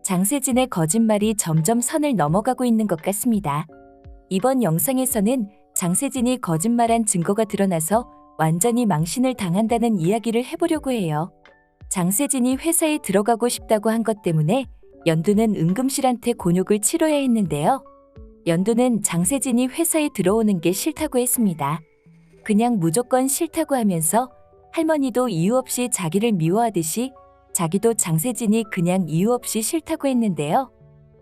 장세진의 거짓말이 점점 선을 넘어가고 있는 것 같습니다. 이번 영상에서는 장세진이 거짓말한 증거가 드러나서 완전히 망신을 당한다는 이야기를 해보려고 해요. 장세진이 회사에 들어가고 싶다고 한 것 때문에 연두는 은금실한테 곤욕을 치러야 했는데요. 연두는 장세진이 회사에 들어오는 게 싫다고 했습니다. 그냥 무조건 싫다고 하면서 할머니도 이유 없이 자기를 미워하듯이 자기도 장세진이 그냥 이유 없이 싫다고 했는데요.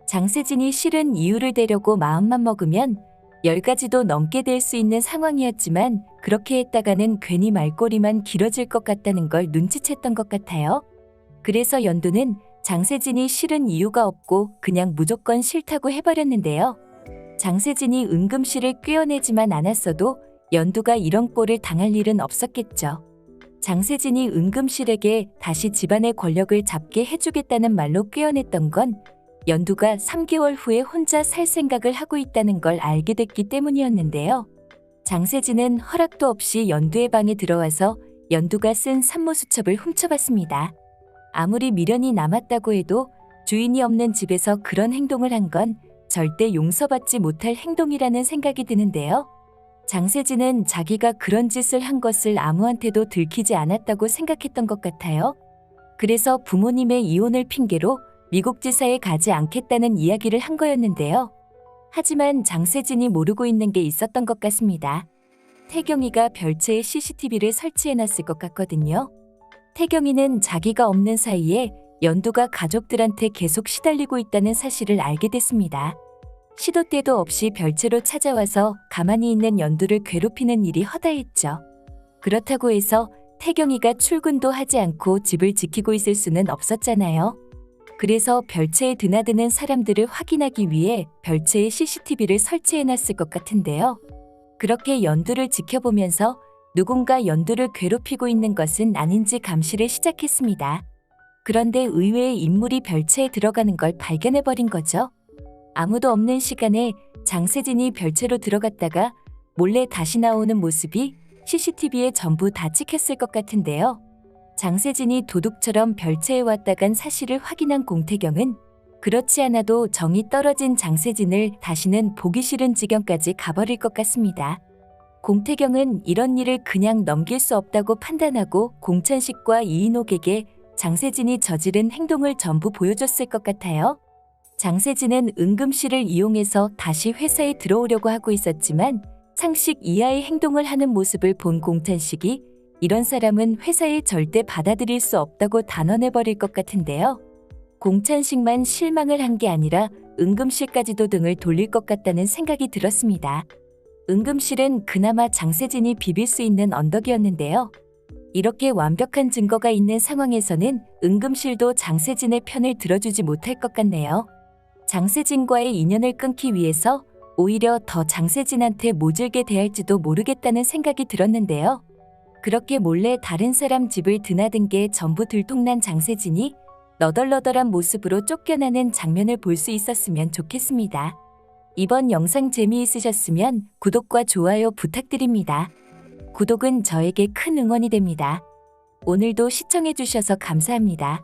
장세진이 싫은 이유를 대려고 마음만 먹으면 10가지도 넘게 될 수 있는 상황이었지만 그렇게 했다가는 괜히 말꼬리만 길어질 것 같다는 걸 눈치챘던 것 같아요. 그래서 연두는 장세진이 싫은 이유가 없고 그냥 무조건 싫다고 해버렸는데요. 장세진이 은금씨를 꿰어내지만 않았어도 연두가 이런 꼴을 당할 일은 없었겠죠. 장세진이 은금실에게 다시 집안의 권력을 잡게 해주겠다는 말로 꿰어냈던 건 연두가 3개월 후에 혼자 살 생각을 하고 있다는 걸 알게 됐기 때문이었는데요. 장세진은 허락도 없이 연두의 방에 들어와서 연두가 쓴 산모수첩을 훔쳐봤습니다. 아무리 미련이 남았다고 해도 주인이 없는 집에서 그런 행동을 한 건 절대 용서받지 못할 행동이라는 생각이 드는데요. 장세진은 자기가 그런 짓을 한 것을 아무한테도 들키지 않았다고 생각했던 것 같아요. 그래서 부모님의 이혼을 핑계로 미국 지사에 가지 않겠다는 이야기를 한 거였는데요. 하지만 장세진이 모르고 있는 게 있었던 것 같습니다. 태경이가 별채에 CCTV를 설치해놨을 것 같거든요. 태경이는 자기가 없는 사이에 연두가 가족들한테 계속 시달리고 있다는 사실을 알게 됐습니다. 시도 때도 없이 별채로 찾아와서 가만히 있는 연두를 괴롭히는 일이 허다했죠. 그렇다고 해서 태경이가 출근도 하지 않고 집을 지키고 있을 수는 없었잖아요. 그래서 별채에 드나드는 사람들을 확인하기 위해 별채에 CCTV를 설치해놨을 것 같은데요. 그렇게 연두를 지켜보면서 누군가 연두를 괴롭히고 있는 것은 아닌지 감시를 시작했습니다. 그런데 의외의 인물이 별채에 들어가는 걸 발견해버린 거죠. 아무도 없는 시간에 장세진이 별채로 들어갔다가 몰래 다시 나오는 모습이 CCTV에 전부 다 찍혔을 것 같은데요. 장세진이 도둑처럼 별채에 왔다 간 사실을 확인한 공태경은 그렇지 않아도 정이 떨어진 장세진을 다시는 보기 싫은 지경까지 가버릴 것 같습니다. 공태경은 이런 일을 그냥 넘길 수 없다고 판단하고 공찬식과 이인옥에게 장세진이 저지른 행동을 전부 보여줬을 것 같아요. 장세진은 은금씨를 이용해서 다시 회사에 들어오려고 하고 있었지만 상식 이하의 행동을 하는 모습을 본 공찬식이 이런 사람은 회사에 절대 받아들일 수 없다고 단언해버릴 것 같은데요. 공찬식만 실망을 한 게 아니라 은금실까지도 등을 돌릴 것 같다는 생각이 들었습니다. 은금실은 그나마 장세진이 비빌 수 있는 언덕이었는데요. 이렇게 완벽한 증거가 있는 상황에서는 은금실도 장세진의 편을 들어주지 못할 것 같네요. 장세진과의 인연을 끊기 위해서 오히려 더 장세진한테 모질게 대할지도 모르겠다는 생각이 들었는데요. 그렇게 몰래 다른 사람 집을 드나든 게 전부 들통난 장세진이 너덜너덜한 모습으로 쫓겨나는 장면을 볼 수 있었으면 좋겠습니다. 이번 영상 재미있으셨으면 구독과 좋아요 부탁드립니다. 구독은 저에게 큰 응원이 됩니다. 오늘도 시청해주셔서 감사합니다.